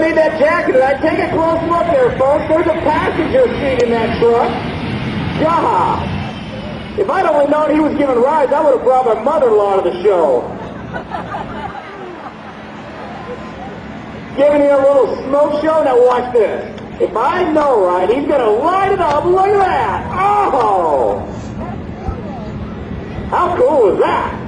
need that jacket tonight. Take a close look there, folks. There's a passenger seat in that truck. God. If I'd only known he was giving rides, I would have brought my mother-in-law to the show. Giving you a little smoke show. Now watch this. If I know right, he's going to light it up. Look at that. Oh! How cool is that?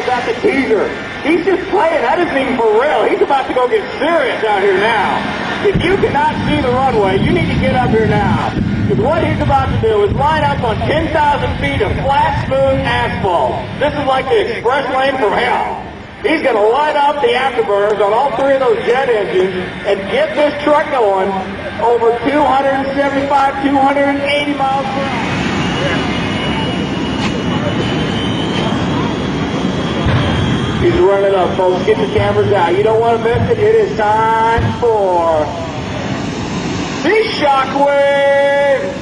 Out the teaser. He's just playing. That isn't even for real. He's about to go get serious out here now. If you cannot see the runway, you need to get up here now. Because what he's about to do is line up on 10,000 feet of flat, smooth asphalt. This is like the express lane from hell. He's going to line up the afterburners on all three of those jet engines and get this truck going over 275, 280 miles per hour. He's running up, folks. Get the cameras out. You don't want to miss it. It is time for the Shockwave